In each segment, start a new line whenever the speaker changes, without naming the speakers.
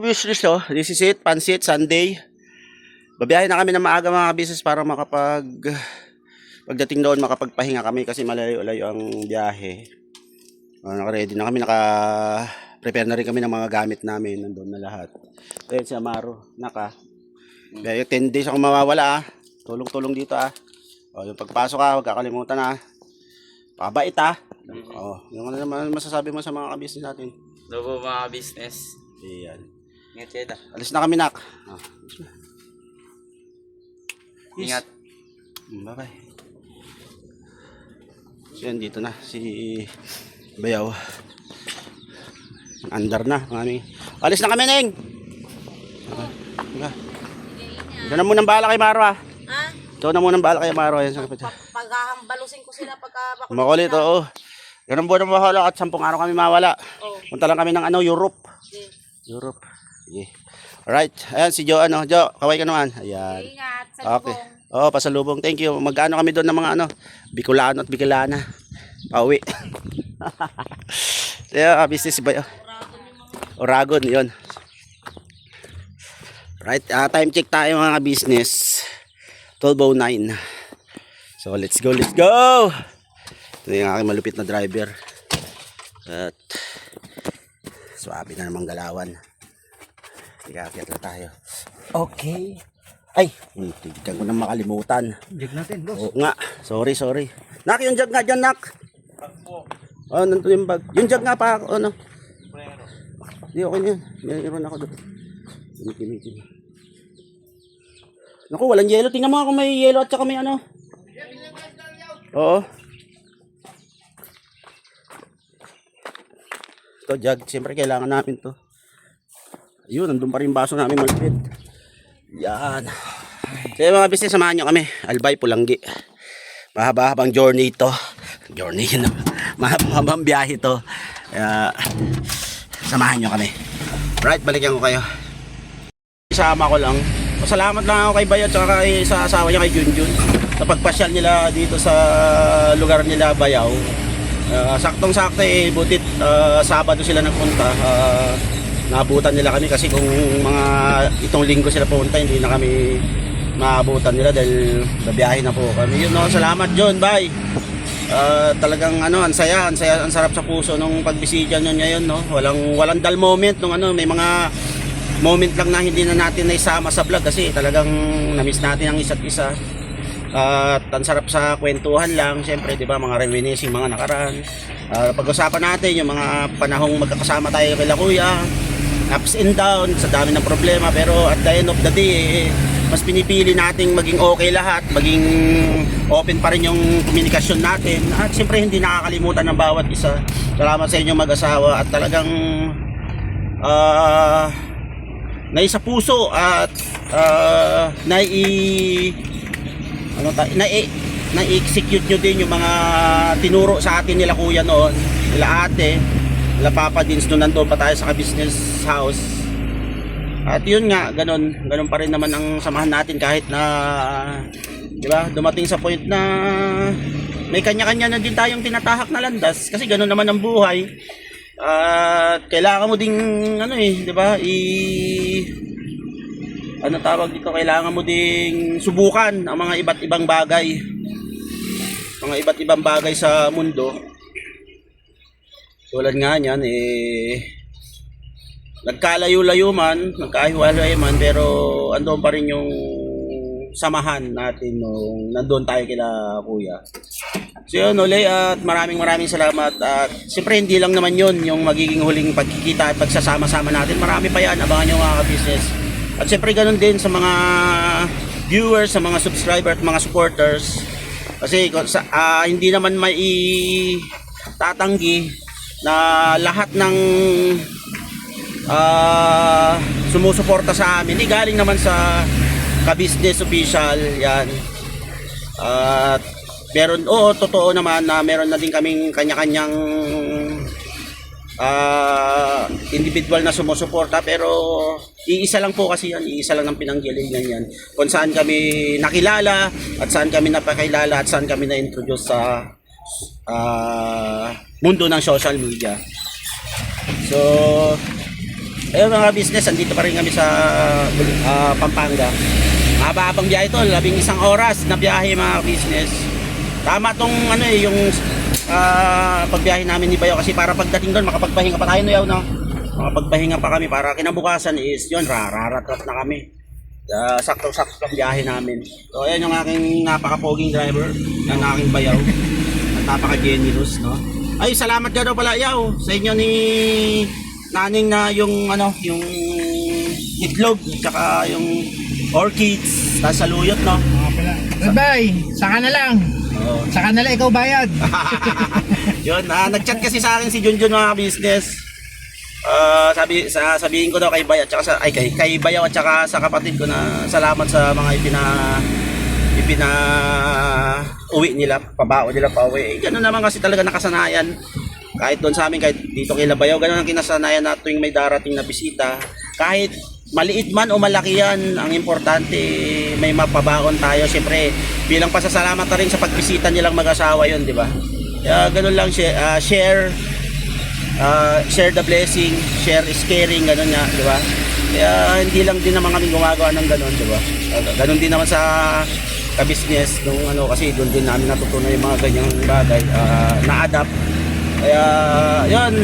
Business this is it, Pansit, Sunday. Babiyahin na kami ng maaga mga business para pagdating doon makapagpahinga kami kasi malayo-layo ang biyahe. Naka-ready na kami, naka-prepare na rin kami ng mga gamit namin, nandoon na lahat. So yun si Amaro, Kaya 10 days ako mawawala Tulong-tulong dito yung pagpasok huwag kakalimutan Pabait yung ano naman masasabi mo sa mga ka-business natin?
Lobo mga business.
Ayan.
Ingat.
Alis na kami, nak.
Ingat.
Bye-bye. So yan, dito na si Bayaw. Andar na kami. Alis na kami, Neng. Ito na munang bahala kay Maro Ito na munang bahala kay Maro.
Paghahambalusin ko sila pagka
makulit, oo. Ganun buwan na mahala at 10 araw kami mawala. Punta lang kami ng Europe. Europe. Yeah. Alright. Ayan si Jo, Jo, kaway ka naman. Ayan.
Ingat sa
Okay. Pasalubong. Thank you. Mag-ano kami doon ng mga Bicolano at Bicolana. Pauwi. Yeah, business ba yun? Oragon, yun. Right, time check tayo mga business. 12:09. So, let's go. Ito yung aking malupit na driver. At swabe na namang galawan. Tiga-akyat na tayo. Okay. Ay, tignan ko na makalimutan.
Jig natin, boss.
Oo nga. Sorry. Nak, yung jug nga dyan, nak. Nandito yung bag. Yung jug nga pa. Hindi, okay na yun. Mayroon ako doon. Gamitin. Naku, walang yelo. Tingnan mo kung may yelo at saka may Oo. Ito, jug. Siyempre, kailangan namin to. Ayun, nandun pa rin baso namin malupit. Yan. So mga business, samahan nyo kami. Albay, Pulanggi. Mahaba-habang journey ito. Mahabang biyahe ito. Kaya, samahan nyo kami. Right, balikan ko kayo. Isama ko lang. Salamat lang ako kay Bayo at sa asawa niya kay Junjun. Sa pagpasyal nila dito sa lugar nila, Bayaw. Saktong-sakto butit Sabado sila nagpunta. Naabutan nila kami kasi kung mga itong linggo sila pumunta, hindi na kami maabutan nila dahil babiyahe na po kami. Yun, salamat John, bye. Talagang ang saya, ang sarap sa puso nung pagbisita nyo ngayon, Walang dull moment nung may mga moment lang na hindi na natin naisama sa vlog kasi talagang na-miss natin ang isa't isa. At ang sarap sa kwentuhan lang, siyempre, di ba, mga reminiscing, mga nakaraan. Pag-usapan natin yung mga panahong magkakasama tayo kay Kuya, ups and downs, sa dami ng problema, pero at the end of the day, mas pinipili nating maging okay lahat, maging open pa rin yung komunikasyon natin, at siyempre hindi nakakalimutan ng bawat isa. Salamat sa inyong mag-asawa at talagang naisa puso at na-execute nyo din yung mga tinuro sa atin nila Kuya noon, nila ate, nila Papa Dins nung nandoon pa tayo sa business house. At yun nga, ganun pa rin naman ang samahan natin kahit na, di ba, dumating sa point na may kanya-kanya na din tayong tinatahak na landas kasi ganun naman ang buhay. At kailangan mo ding di ba, tawag dito, kailangan mo ding subukan ang mga iba't ibang bagay sa mundo. Tulad nga niyan, nagkalayo-layo man, nagkahiwalay man, pero andoon pa rin yung samahan natin nung nandoon tayo kila Kuya. So yun, at maraming salamat. At siyempre hindi lang naman yun yung magiging huling pagkikita at pagsasama-sama natin. Marami pa yan, abangan nyo mga ka-business. At siyempre ganun din sa mga viewers, sa mga subscribers at mga supporters. Kasi hindi naman tatanggi na lahat ng sumusuporta sa amin galing naman sa ka-business official yan. At totoo naman na meron na din kaming kanya-kanyang individual na sumusuporta, pero iisa lang po kasi yan, iisa lang ng pinanggalingan yan kung saan kami nakilala at saan kami napakilala at saan kami na-introduce sa mundo ng social media. So Ayun mga business, andito pa rin kami sa Pampanga. Mahaba-habang biyahe ito, 11 oras na biyahe mga business. Tama tong ano eh, yung pagbiyahe namin ni Bayo kasi para pagdating doon makapagpahinga pa tayo no yaw no. Makapagpahinga pa kami para kinabukasan is yun, rararat na kami. Sakto-sakto ang biyahe namin. So ayan yung aking napaka-poging driver ng aking Bayaw. At napaka-generous no. Ay, salamat nga daw pala yaw sa inyo ni Naning na yung ano, yung itlog tsaka yung orchids tapos saluyot no.
Bye, saka na lang.
Oo.
Saka na lang ikaw bayad.
Yun, nag-chat kasi sa akin si Junjun mga business. Sabihin ko daw kay Bayaw at saka kay Bayaw at saka sa kapatid ko na salamat sa mga ipina uwi nila, pabao nila pa uwi. Ganoon naman kasi talaga nakasanayan. Kahit doon sa amin, kahit dito kay Bayaw, ganoon ang kinasanayan na tuwing may darating na bisita. Kahit maliit man o malaki yan, ang importante may mapabaon tayo. Siyempre, bilang pasasalamat na rin sa pagbisita nilang mag-asawa yun, di ba? Kaya ganoon lang, share the blessing, share is caring, ganoon nga, di ba? Kaya hindi lang din naman kami gumagawa ng ganoon, di ba? Ganoon din naman sa ka-business nung ano, kasi doon din namin natutunan yung mga ganyang bagay, na-adapt. Kaya yun,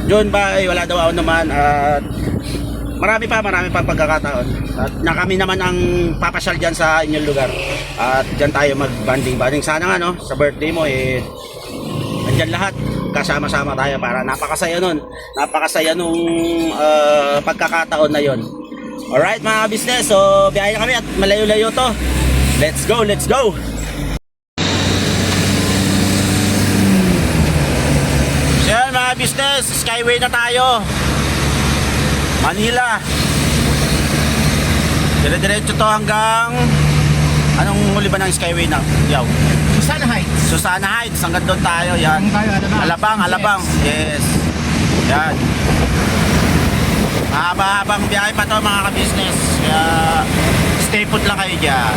John Bay, wala daw ako naman at marami pa pagkakataon at na kami naman ang papasyal dyan sa inyong lugar at dyan tayo mag-banding sana nga no, sa birthday mo andyan lahat kasama-sama tayo para napakasaya nung pagkakataon na yon. Alright mga business, so biyahe na kami at malayo-layo to. Let's go! So yan mga business, skyway na tayo. Manila. Dire-diretso to hanggang anong huli ba ng skyway na? Yaw. Susana Heights, hanggang doon tayo. Yan. Alabang. Yes. Yan. Mahaba-habang biyahe pa to mga ka-business. Kaya stay put lang kayo dyan.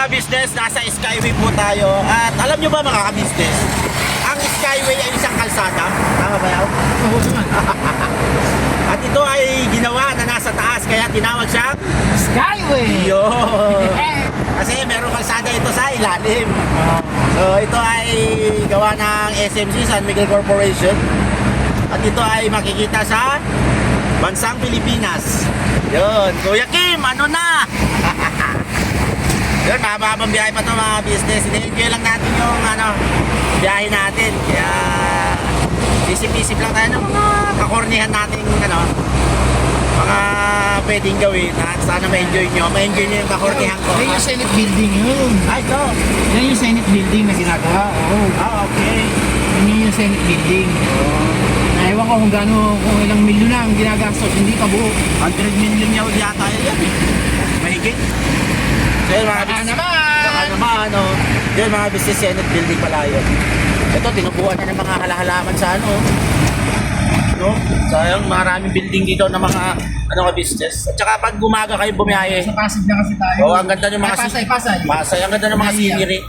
Business, nasa skyway po tayo at alam nyo ba mga ka-business, ang skyway ay isang kalsada, tama ba yaw?
Oo naman.
At ito ay ginawa na nasa taas kaya tinawag siyang
Skyway!
yun. Kasi merong kalsada ito sa ilalim. So ito ay gawa ng SMC, San Miguel Corporation, at ito ay makikita sa bansang Pilipinas. Yun, Kuya Kim, ano na? Yun, mahabang biyahe pa ito mga business. Ini-enjoy lang natin yung biyahe natin. Kaya isip-isip lang tayo ng mga kakornihan natin mga pwedeng gawin at sana ma-enjoy nyo yung kakornihan ko.
Yan yung Senate building yun.
Ay, ito.
Yan yung Senate building na ginagawa. Oo.
Okay.
Yan yung Senate building. Ewan ko kung ilang milyon na ang ginagastos. Hindi pa buo.
100 million yata yan. Mahigit. So yun mga business. Saka naman, yun mga business Senate building pala yun. Ito, tinubuan na ng mga halahalaman sa no? Sayang maraming building dito ng mga business. At saka pag gumaga kayo bumiyahe.
Sa Pasig na kasi tayo.
Ang ganda ng mga Pasay, ang ganda ng mga scenery.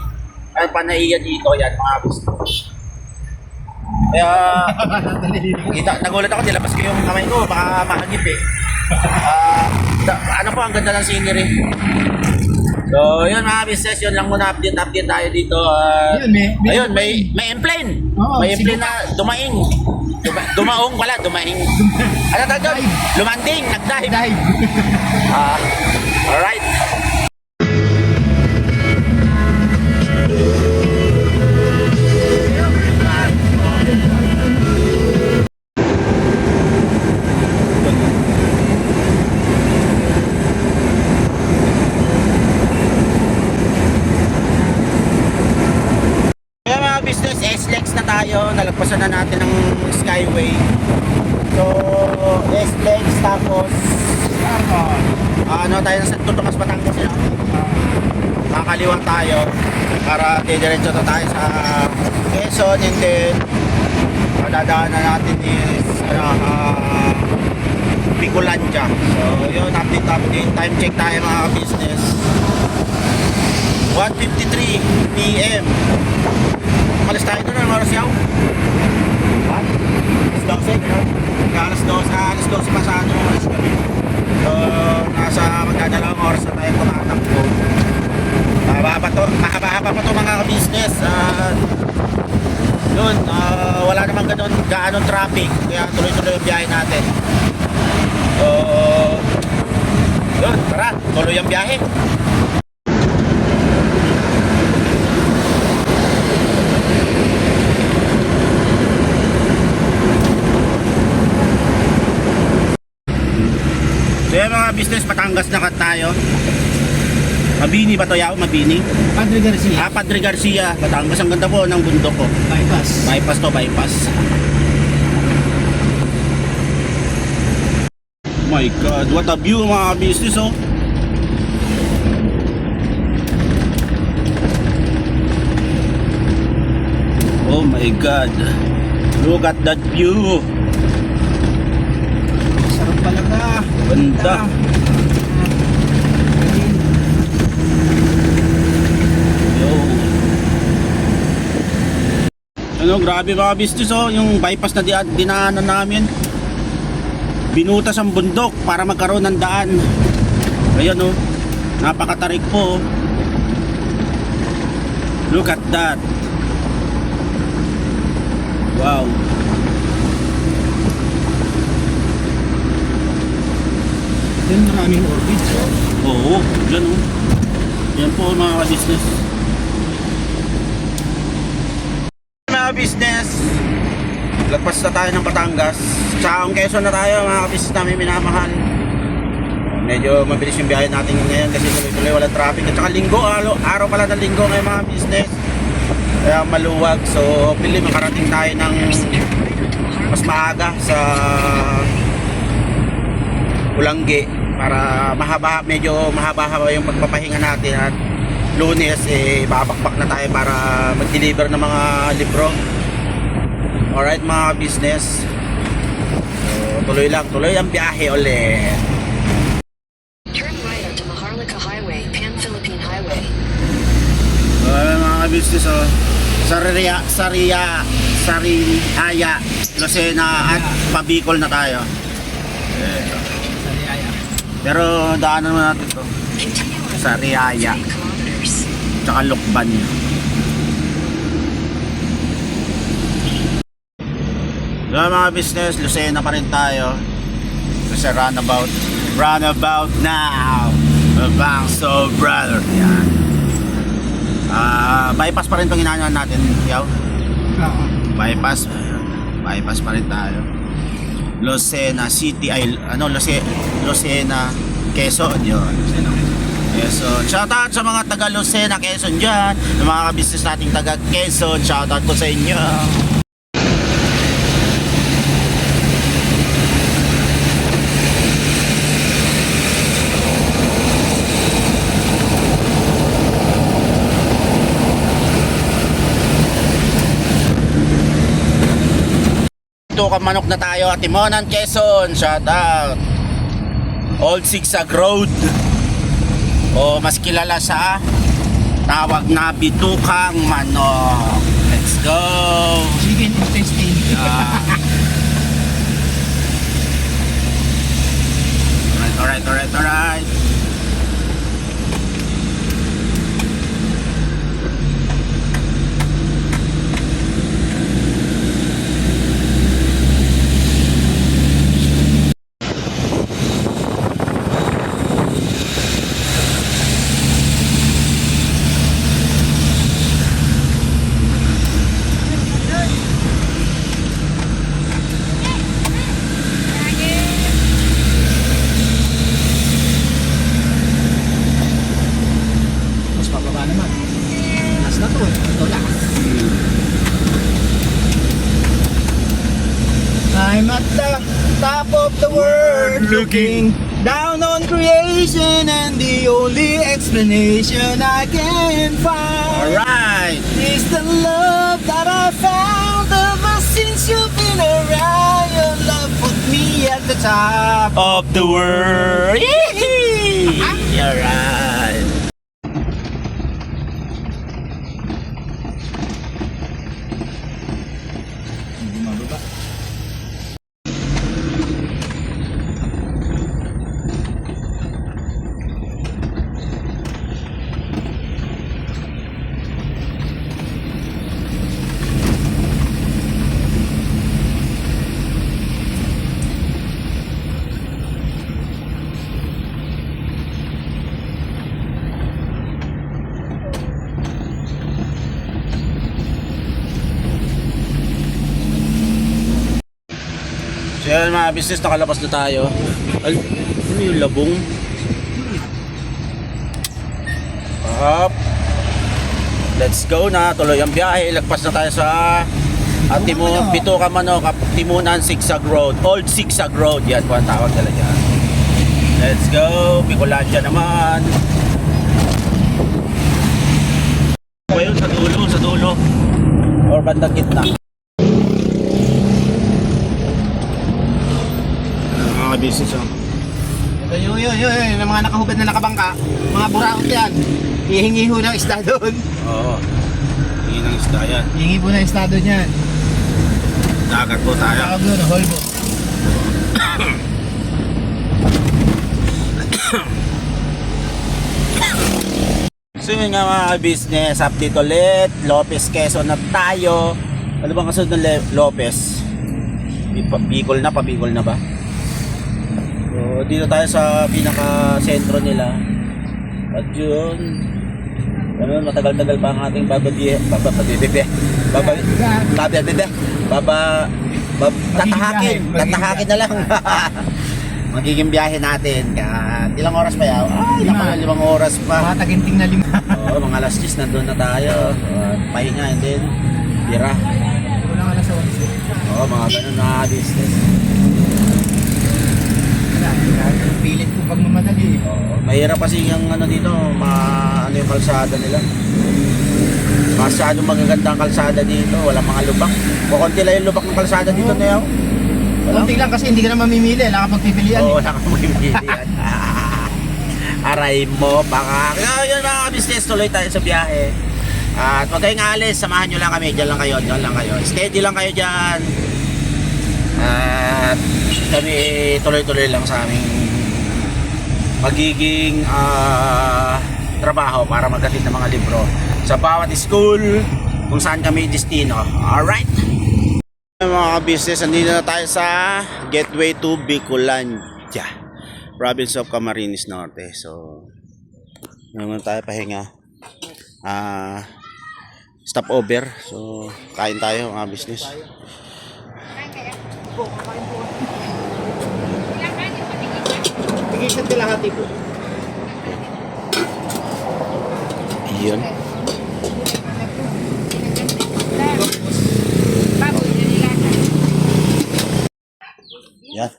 Ay, panaiya dito yan mga business. Kaya nagulat ako, nilabas ko yung kamay ko, baka mahagip ang ganda ng scenery. So, yun mga business, yun lang muna update tayo dito. Ayun, may airplane. May airplane na dumaing. Dumaong pala, dumaing. Ano tawag doon? Lumanding, nag-dive. Alright. Tayo, nalagpasan na natin ang skyway. So, S-Lex tapos tayo sa Santo Tomas, Batangas yan. kakaliwa tayo para didiretso na tayo sa Quezon, and then dadaanan natin is Bicolandia. So yun, update. Time check tayo mga business. 1:53 PM. Malis tayo doon, ano oras yaw? Alas 12, no? Alas 12 pasado, alas kami. So, nasa magdadalawang oras na tayo tumatakbo. Mahaba-haba pa to mga business. Yun, wala naman gaanong traffic. Kaya tuloy-tuloy yung biyahe natin. So, yun, tara, tuloy ang biyahe. So yan mga business, Batangas na tayo. Mabini ba to yaw? Mabini?
Padre Garcia.
Padre Garcia, Batangas. Ang ganda po ng bundok ko.
Bypass.
Bypass to, bypass. My God, what a view mga business, oh. Oh my God, look at that view.
Sarap talaga.
Ganda. Yo. Ano, grabe mga business, oh. Yung bypass na dinaanan namin, binutas ang bundok para magkaroon ng daan. Ayan, oh, napakatarik po, oh. Look at that. Wow.
Yan maraming orbits.
Oo, dyan, oh. Yan po mga business. Mga business, lagpas na tayo ng Batangas. Sa Quezon na tayo mga business namin minamahal. Medyo mabilis yung biyahe natin ngayon kasi tuloy-tuloy walang traffic. At saka linggo, araw pala ng linggo ngayon mga business. Kaya maluwag. So pili makarating tayo ng mas maaga sa Ulangge para medyo mahaba-haba yung pagpapahinga natin. At Lunes babakbak na tayo para mag-deliver ng mga libro. Alright mga business, so, tuloy ang biyahe ulit.
Turn right onto Maharlika Highway, Pan-Philippine Highway.
Mga business, oh. Sariaya, Lucena at Pabicol na tayo.
Sariaya.
Pero daanan mo natin to.
Continue on
Sariaya
3 kilometers.
tsaka Lokban. Mga business, Lucena pa rin tayo. Kasi runabout now. Bangso brother. Yan. Bypass pa rin itong inaanyan natin, yaw.
Oo.
Bypass pa rin tayo. Lucena City ay Lucena Quezon yun. Quezon. Shoutout sa mga taga Lucena Quezon dyan. Yung mga business nating taga Quezon, shoutout ko sa inyo. Tukang Manok na tayo at Timonan, Quezon. Shout out. Old Zigzag Road. O mas kilala sa tawag na Bitukang Manok. Let's go.
Chicken intestine.
Alright.
Mas pababa naman. Last na to. Ito last. I'm at the top of the world looking
Down on creation and the only explanation I can find. Alright. Is the love that I found ever since you've been around. Your love put me at the top of the world. Alright. So yan mga business, nakalabas na tayo. Ano yung labong? Up. Let's go na, tuloy ang biyahe. Lagpas na tayo sa Bituka Manok, Timunan Zigzag Road. Old Zigzag Road, yan po ang tawag nila dyan. Let's go, Bicolandia naman. Ba yun, sa dulo. Or bandang gitna. Mga business oh.
Ito yun, yung mga nakahubad na nakabangka, mga buraot yan. Hihingi ho ng isda doon.
Oo. Hindi ng isda yan.
Hihingi po ng isda doon yan.
Dagat po tayo.
Tawag doon, holbo.
So yun nga mga business, update ulit. Lopez, Quezon na tayo. Ano bang kasunod ng Lopez? Bicol na, pabicol na ba? So dito tayo sa pinaka-sentro nila. At yun, ano, matagal-tagal pa ang ating tatahakin na lang. Magiging biyahe natin. Ilang oras pa yaw? Ay, limang oras pa.
Mga taginting na 5.
Oo, mga alas 10 nandun na tayo. Pahinga and then tira.
Walang alas 11.
Oo, mga ganun na business.
Pilit ko pag mamadali.
Oo, mahirap kasi yung ano dito, ano yung kalsada nila. Masyadong magaganda ang kalsada dito, walang mga lubak. Kukunti lang yung lubak ng kalsada dito na yaw.
Kunti lang kasi hindi ka na mamimili, nakapagpipilian.
Oo, wala kang magpipilian. Aray mo, baka. Yun mga business, tuloy tayo sa biyahe. At huwag kayong alis, samahan nyo lang kami, dyan lang kayo. Steady lang kayo dyan. At kami tuloy-tuloy lang sa aming magiging trabaho para maghatid ng mga libro sa bawat school kung saan kami destino. Alright! Mga business, andito na tayo sa gateway to Bicolandia, province of Camarines Norte. So naman tayo pahinga, stop over. So kain tayo mga business.
Sige, isang kalahati po.
Iyon. Yan.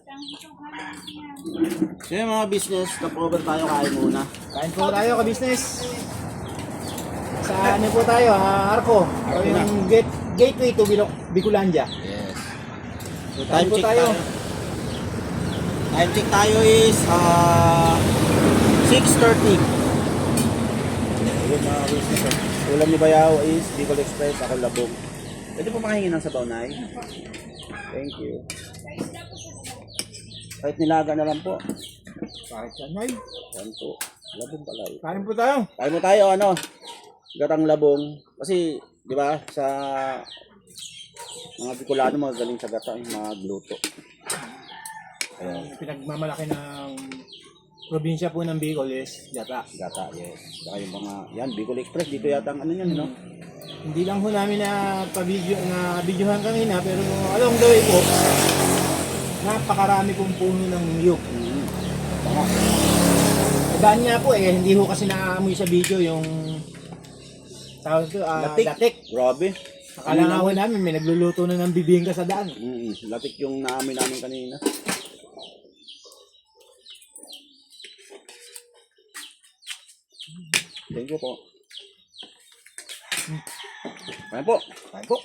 So yung mga business, stop over tayo, kain muna.
Kain po tayo ka-business. Sa ano po tayo, Arco.
Arco na.
Yung gateway to Bicolandia.
Yes. So
Kain
time
po
check
tayo.
tayo. Time check tayo is 6:30. Yun mga business. Ulam ni Bayaw is Bicol Express, ako labong. Pwede po makahingi ng sabaw, Nay? Thank you. Kahit nilaga na lang po.
Bakit yan, Noy?
Yan po. Labong pala.
Kain po tayo.
Kain mo tayo, ano? Gatang labong. Kasi, di ba, sa mga Bicolano, magaling sa gata, yung mga gluto. Ayan.
Pinagmamalaki ng probinsya po ng Bicol is Gata.
Gata, yes. Saka yung mga, yan, Bicol Express, dito yata ang ano yan, no?
Hindi lang ho namin na videohan kanina, pero along the way po, napakarami pong puno ng niyog. Daan niya po hindi ho kasi naamoy sa video yung tawag ito, latik.
Grabe.
Akala nga ho namin may nagluluto na ng bibingka sa daan.
Latik yung naamoy namin kanina. Thank you po. Kaya po.
Tayo po.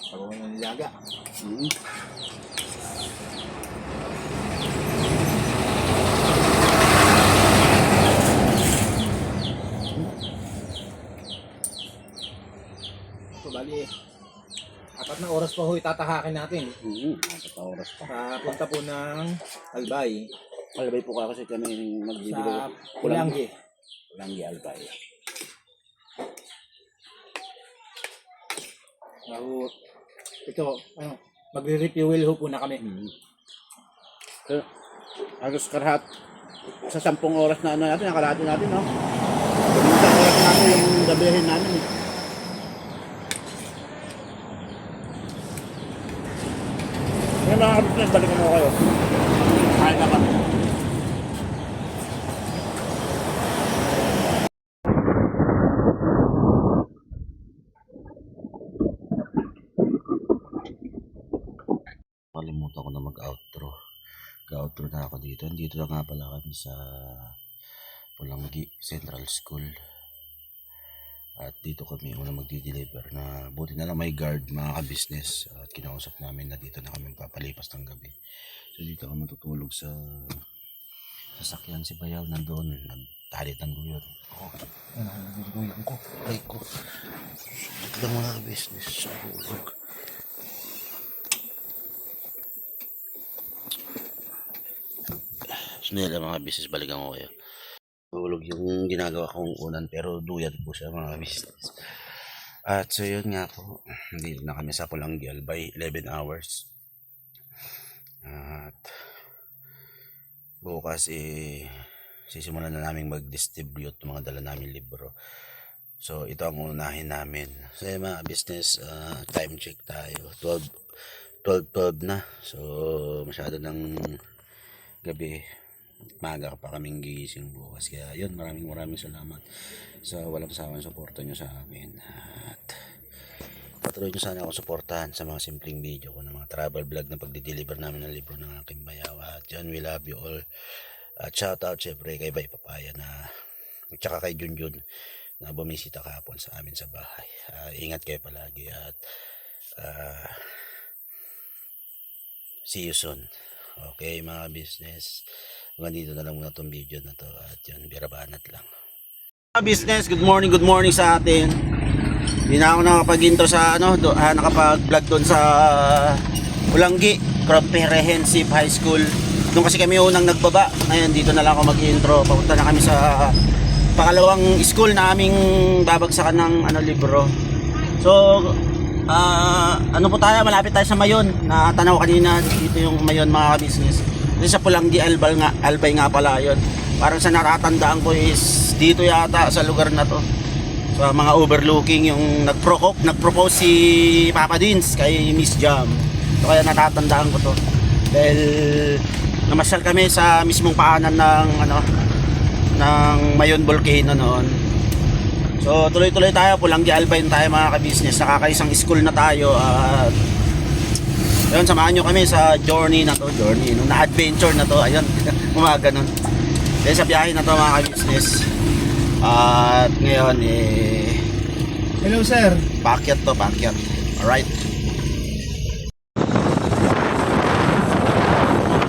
Pagawa ng nilaga.
Mm.
So, bali, 4 na oras pa ho itatahakin natin.
Apat na oras pa.
Papunta po ng Albay
Albay po kasi kami
sa
magbibigay.
Pulanggi.
Pulanggi Albay.
Ito, magre-refuel ho po na kami.
So, agos karahat sa 10 oras na ano natin, nakalati natin, no? Isang oras natin yung gabihin namin. Ngayon mga kabisnes, balikan mo kayo. Kain na kami. Kalimutan ko na mag-outro. Ga-outro na ako dito. Dito na nga pala kami sa Pulanggi Central School. At dito kami una magdi-deliver na buti na lang may guard mga ka-business. At kinausap namin na dito na kami papalipas ng gabi. So dito ako matutulog sa sasakyan si Bayaw nandoon. Nagtalit ng guyot. Ano ang guyot ko? Ay ko. Dito lang mga ka-business. Sa hulog. Sunila mga business, balikan ko kayo. Tulog yung ginagawa kong unan pero duyan po siya mga business. At so yun nga po, dito na kami sa Pulanggi Albay, 11 hours. At bukas sisimulan na namin mag-distribute ng mga dala namin libro. So ito ang unahin namin. So yun mga business, time check tayo. 12 na. So masyado ng gabi. Maga pa kaming gigising bukas. Kaya yun, maraming salamat sa walang sawang suporta nyo sa amin. At patuloy nyo sana ako suportahan sa mga simpleng video ko ng mga travel vlog na pagdi-deliver namin ng libro ng aking bayaw. At yan, we love you all. At shout out syempre kay Bay Papaya na at saka kay Junjun na bumisita kahapon sa amin sa bahay. Ingat kayo palagi at see you soon. Okay mga business, hanggang dito na lang muna itong video na to at yun, birabanat lang. Mga business, good morning sa atin. Hindi na ako nakapag-intro sa nakapag-vlog doon sa Pulanggi Comprehensive High School. Doon kasi kami unang nagbaba. Ngayon dito na lang ako mag-intro. Papunta na kami sa pangalawang school na aming babagsakan ng libro. So ano po tayo, malapit tayo sa Mayon. Natanaw kanina dito yung Mayon mga business. Kasi sa Pulanggi Albay nga pala yun. Parang sa natatandaan ko is dito yata sa lugar na to. Sa mga overlooking yung nag-propose si Papa Dins kay Miss Jam. So kaya natatandaan ko to. Dahil namasyal kami sa mismong paanan ng Mayon Volcano noon. So tuloy-tuloy tayo, Pulanggi Albay tayo mga ka-business. Nakakaisang school na tayo at ayun, samahan nyo kami sa journey na to, na-adventure na to, ayun, umaga nun. Dahil sa biyahe na to mga ka-business. At ngayon
Hello sir.
Paakyat. Alright.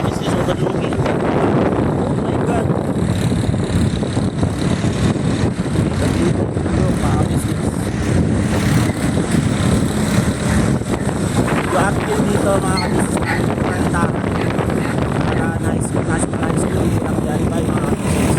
Business overlooking. Oh my God. Active dito mga ka-business. Para nice school dito ang Albay mga ka-business.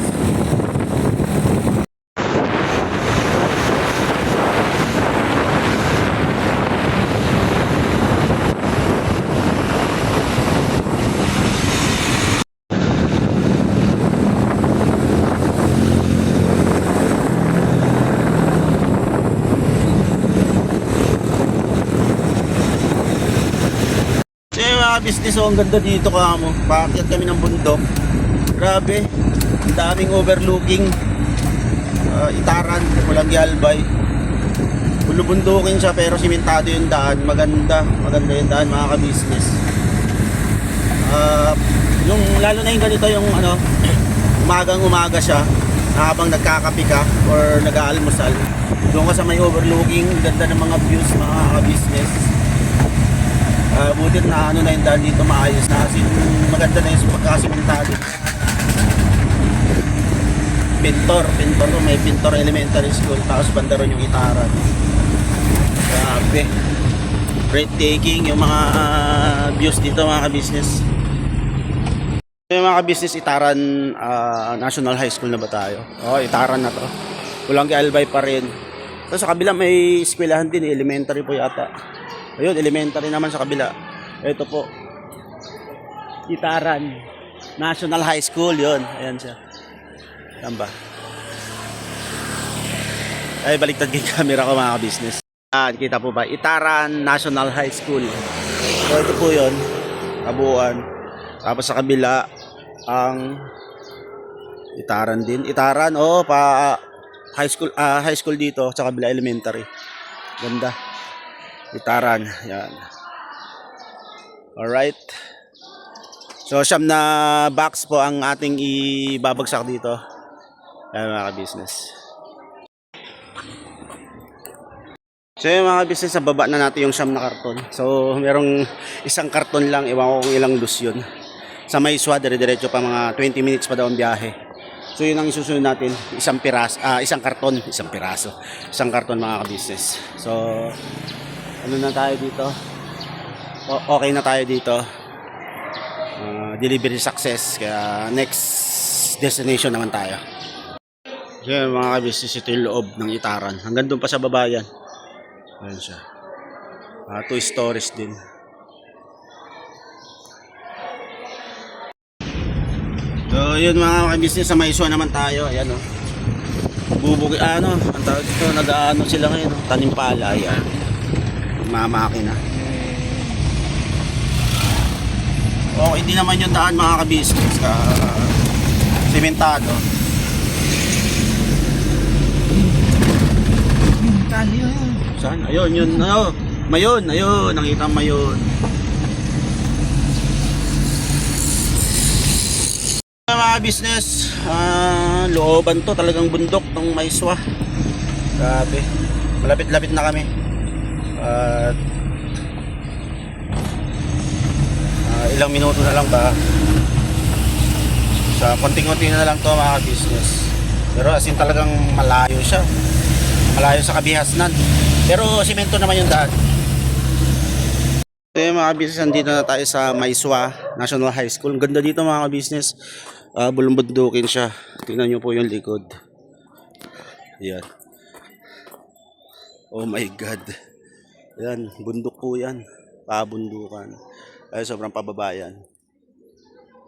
Business ang ganda dito kamo. Paakyat kami ng bundok. Grabe. Ang daming overlooking. Itaran, Pulanggi Albay. Bulubundukin siya pero simentado yung daan. Maganda yung daan mga ka-business. Yung lalo na yung ganito yung ano, umagang umaga siya na habang nagkakape ka or nag-aalmusal, doon ka sa may overlooking, ganda ng mga views, mga business. Butit na ano na yung dahil dito maayos na kasi maganda na yung pagkasimentado. Pintor to, may Pintor Elementary School, tapos banda ron yung Itaran. Grabe, breathtaking yung mga views dito mga ka-business. Yung mga ka-business, Itaran National High School na ba tayo? Itaran na to, Pulangi Albay pa rin. Tapos sa kabila may eskwelahan din, elementary po yata. Ayun, elementary naman sa kabila. Ito po, Itaran National High School, yun, ayan siya. Yan ba? Ay, baliktad yung camera ko mga ka-business. Kita po ba? Itaran National High School. So ito po yun, kabuuan. Tapos sa kabila, ang Itaran din. Itaran, pa high school dito, sa kabila elementary. Ganda. Itaran, yan. Alright. So, siyam na box po ang ating ibabagsak dito. Ayan mga ka-business. So yung mga business, sa baba na natin yung siyam na karton. So merong isang karton lang, ewan ko kung ilang loose yun. Sa Maiswa, dire-diretso pa mga 20 minutes pa daw ang biyahe. So yun ang isusunod natin, isang karton mga ka-business. So ano na tayo dito? Okay na tayo dito. Delivery success, kaya next destination naman tayo. So yun, mga ka-business, ito yung loob ng Itaran. Hanggang doon pa sa baba yan. Ayan siya. 2 stories din. So yun mga ka-business, sa Maiswa naman tayo. Ayan o. Bubugi, ang tawag dito, nag-aano sila ngayon. Tanim pala, ayan. Mamakina. Okay, hindi naman yung daan mga ka-business. Sementado. Saan? Ayun, yun. Mayon, ayun. Nakita mo yun. Mga business, looban to, talagang bundok ng Maiswa. Grabe. Malapit-lapit na kami. Ilang minuto na lang ba? Sa konting-konti na lang to mga business. Pero as in talagang malayo siya. Malayo sa kabihasnan. Pero simento naman yung daan. So yung mga business, nandito na tayo sa Maiswa National High School. Ang ganda dito mga business. Bulumbundukin siya. Tingnan nyo po yung likod. Yan. Oh my God. Yan, bundok po yan. Pabundukan. Ay, sobrang pababa yan.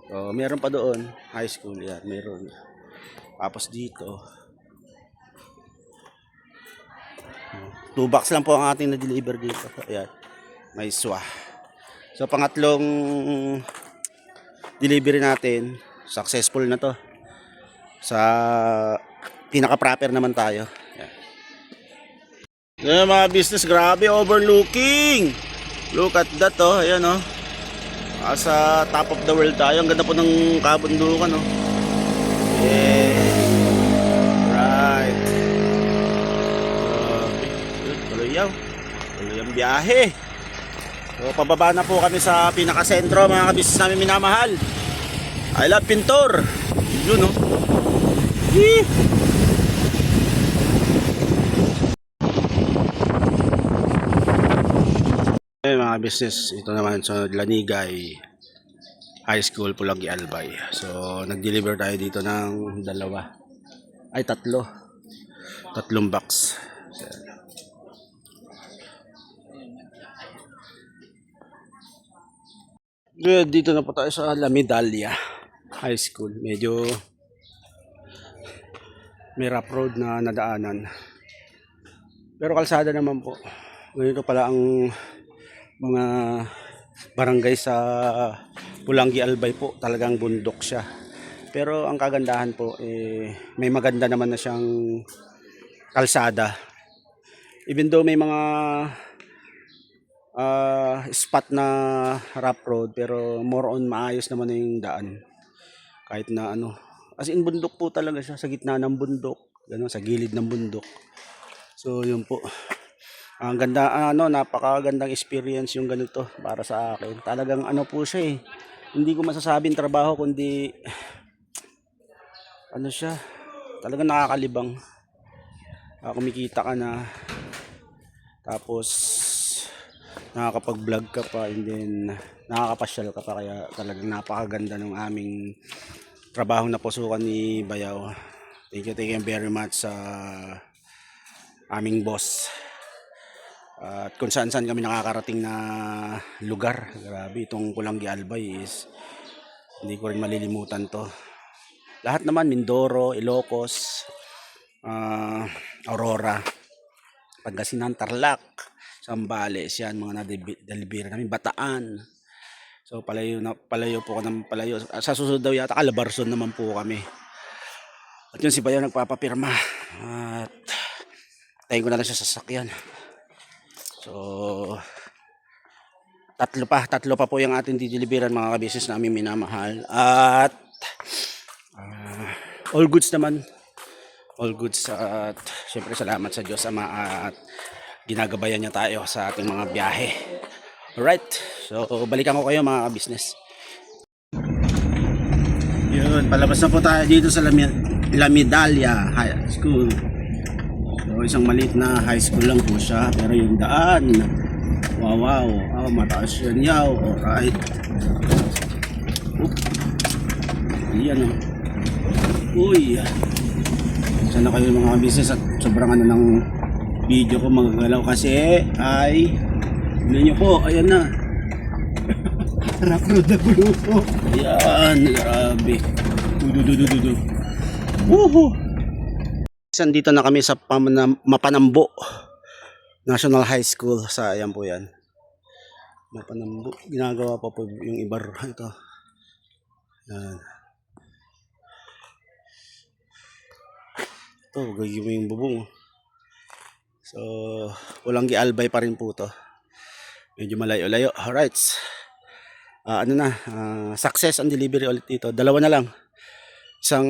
So, meron pa doon. High school yan. Meron. Tapos dito. 2 box lang po ang ating na-deliver dito. Ayan. Maiswa. So, pangatlong delivery natin. Successful na to. Sa pinaka-proper naman tayo. Ayan. Ayan mga business. Grabe. Overlooking. Look at that oh. Ayan oh. Sa top of the world tayo. Ang ganda po ng kabundukan oh. Yeah. Right. Tuloy ang biyahe. So pababa na po kami sa pinakasentro mga ka-business namin minamahal. I love Pintor. Yun oh. Mga business, ito naman sa Lanigay High School, Pulangi Albay. So nag-deliver tayo dito ng 3 box. Dito na po tayo sa La Medalla High School. Medyo may rough road na nadaanan. Pero kalsada naman po. Ganito pala ang mga barangay sa Pulangi Albay po. Talagang bundok siya. Pero ang kagandahan po, may maganda naman na siyang kalsada. Even though may mga spot na rough road, pero more on maayos naman na yung daan. Kahit na ano, as in bundok po talaga siya, sa gitna ng bundok, gano'n, sa gilid ng bundok. So yun po. Ang ganda, napakagandang experience yung ganito para sa akin. Talagang ano po siya eh. Hindi ko masasabing trabaho, kundi ano siya, talagang nakakalibang. Kumikita ka na, tapos nakakapag-vlog ka pa, and then nakakapasyal ka pa, kaya talagang napakaganda ng aming trabaho na pusukan ni Bayaw. Thank you very much sa aming boss. At kung saan saan kami nakakarating na lugar. Grabe, itong Pulangi Albay is hindi ko rin malilimutan to. Lahat naman, Mindoro, Ilocos, Aurora, Pangasinan, Tarlac, Zambales, yan mga na-deliver namin, Bataan. So palayo po ko ng palayo. Sa susunod daw yata Calabarzon naman po kami. At yun si Bayaw nagpapapirma. At tayo ko na lang siya sa sasakyan. So tatlo pa po yung ating dideliveran, mga kabisnes namin minamahal. At all goods naman. All goods. At syempre salamat sa Diyos Ama at ginagabayan niya tayo sa ating mga biyahe. Alright, so balikan ko kayo mga kabisnes. Yun, palabas na po tayo dito sa La Medalla High School. So isang maliit na high school lang po siya, pero yung daan, wow, mataas yan yaw. Alright. Yan uy, sana kayo mga kabisnes, at sobrang ano ng video ko magagalaw kasi ay tignan nyo po, ayan na. Rough road na grupo. Ayan, grabe. Woohoo! Dito na kami sa Mapanambo National High School. Sa ayan po yan. Mapanambo. Ginagawa pa po yung ibar. Ito. Ayan. Ito, gagawin mo yung bubong. So, Pulangi Albay pa rin po to. Medyo malayo-layo. Alright. Success ang delivery ulit dito. Dalawa na lang. Isang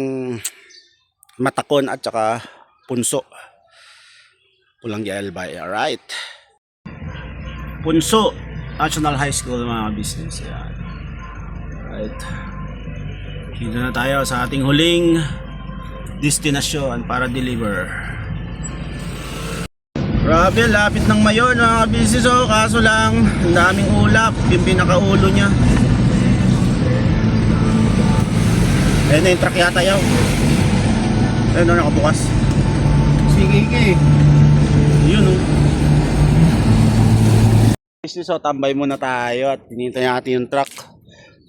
Matakon at saka Punso. Pulangi Albay. Alright. Punso National High School, mga business. Ayan. Alright. Dito na tayo sa ating huling destinasyon para deliver. Grabe, lapit ng Mayon mga business. Kaso lang, ang daming ulap. Yung pinakaulo niya. Ayan na yung truck yata yaw. Ayun na, nakabukas. Sige. Yun o. Business, tambay muna tayo at hinintay natin yung truck.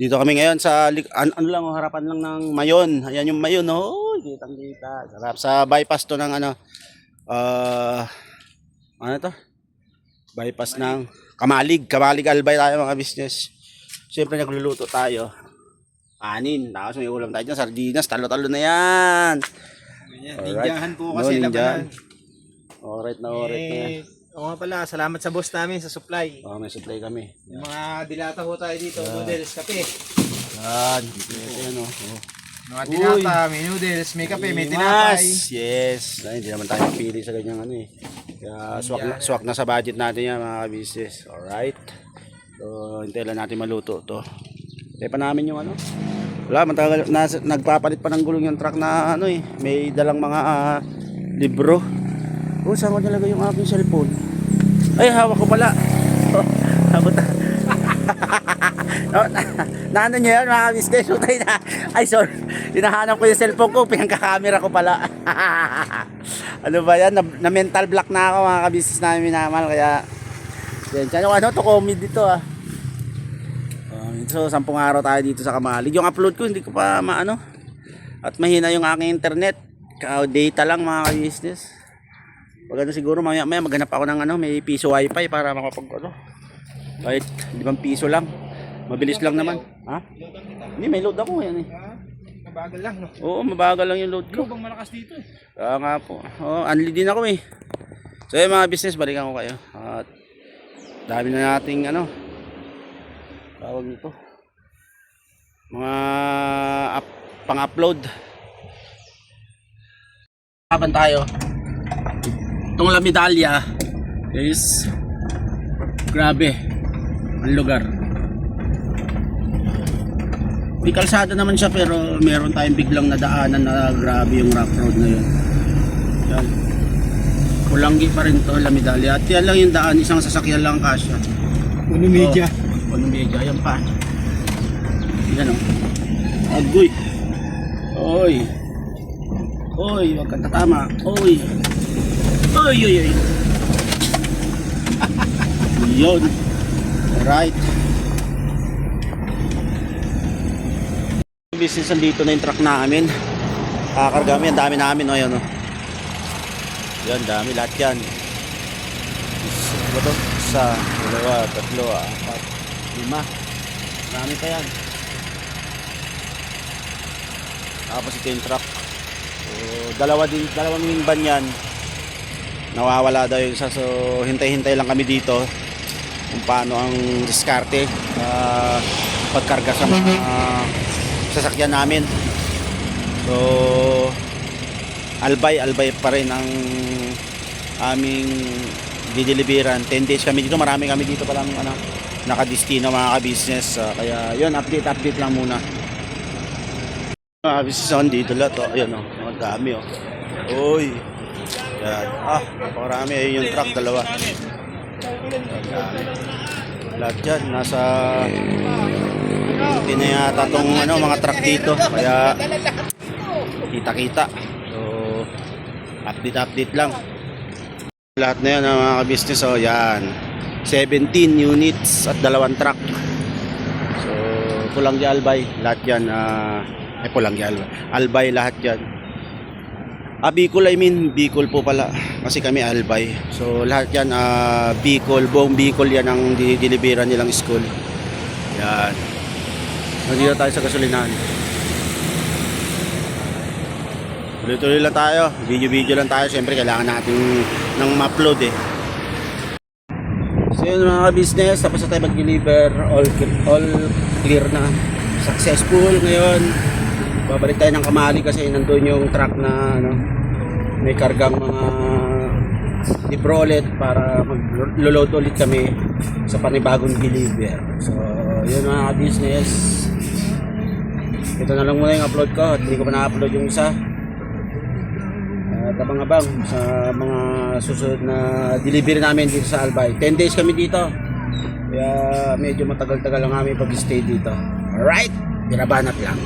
Dito kami ngayon sa harapan lang ng Mayon. Ayan yung Mayon, oh, kitang-kita. Sarap sa bypass to ng ano to? Bypass ng Kamalig Albay tayo mga business. Siyempre nagluluto tayo. Kanin, tapos may ulam tayo dyan, sardinas, talo-talo na yan.
Ninjahan po kasi labanan.
Alright na yan.
Oo nga pala, salamat sa boss namin sa supply.
May supply kami.
Yung mga dilata ho tayo dito, noodles, kape.
Yan. Ito
Mga dilata, may noodles, may kape, may tinapay.
Yes. Hindi naman tayo pili sa ganyang Kaya swak na sa budget natin yan mga business. Alright. So, hintay lang natin maluto to. Hintay pa namin yung wala, nagpapalit pa ng gulong yung truck na may dalang mga libro. Saan ko talaga yung aking cellphone? Ay, hawak ko pala. Naano nyo yan mga business? Ay, sorry. Hinahanap ko yung cellphone ko, pinangkakamera ko pala. Ano ba yan? Na mental block na ako mga business namin minamahal. Kaya, yan. To comedy dito So, 10 araw tayo dito sa Kamalig. Yung upload ko, hindi ko pa maano. At mahina yung aking internet. Data lang mga business. Pag siguro maya maghanap ako ng may piso wifi para makapag kahit 5 piso lang. Mabilis lang naman. Ha? Hindi, may load ako yan
Mabagal lang, no?
Oo, mabagal lang yung load ko.
Bang malakas dito
Kaya nga po. Unli din ako So yung mga business, balikan ko kayo. At Dami na nating ano, tawag nito, mga pang-upload. Kapan tayo. Itong La Medalla is grabe ang lugar. May kalsada naman siya pero meron tayong biglang nadaanan na grabe yung rough road na yun. Yan. Pulanggi pa rin to, La Medalla. At yan lang yung daan, isang sasakyan lang kasya.
Puno media.
Puno media, yan pa. Yan o. Agoy. Oy. Oy, wag kang tatama. Oy. Oy, oy, oy. Yun. Alright. Business dito na yung truck namin. Kakarga kami, ang dami namin. O, yan o. Yan, dami lahat yan. Ito, isa, dalawa, tatlo, apat, lima. Marami pa yan. Tapos ito yung truck. So, dalawang van yan. Nawawala daw yung isa. So, hintay-hintay lang kami dito kung paano ang diskarte pagkarga sa mga sasakyan namin. So, albay pa rin ang aming dideliveran. 10 days kami dito. Marami kami dito palang nakadistino mga ka-business. Kaya yun, update lang muna. Mga business on dito lahat. Ayan o, mga dami o. Uy. Yan. Napakarami. Ayun yung truck, dalawa. Lahat yan. Nasa hindi na yata itong mga truck dito. Kaya kita-kita. So, update lang. Lahat na yan mga ka-business. O, yan. 17 units at 2 truck. So, Pulanggi Albay. Lahat yan. Pulanggi Albay lahat yan. Bicol, Bicol po pala kasi kami Albay. So lahat yan Bicol, buong Bicol yan ang dideliveran nilang school. Yan. Nandito tayo sa gasolinahan. Tuloy-tuloy lang tayo. Video lang tayo. Siyempre kailangan natin ng ma-upload eh. So yun mga business, tapos na tayo mag-deliver. All clear na. Successful ngayon. Babalik tayo ng Kamali kasi nandun yung truck na may kargang mga Dipro ulit para mag-load ulit kami sa panibagong deliver. So yun mga business, ito na lang muna yung upload ko. Hindi ko pa na-upload yung isa. Abang-abang sa mga susunod na delivery namin dito sa Albay. 10 days kami dito, kaya medyo matagal-tagal lang kami pag-stay dito. Alright, binabanat lang.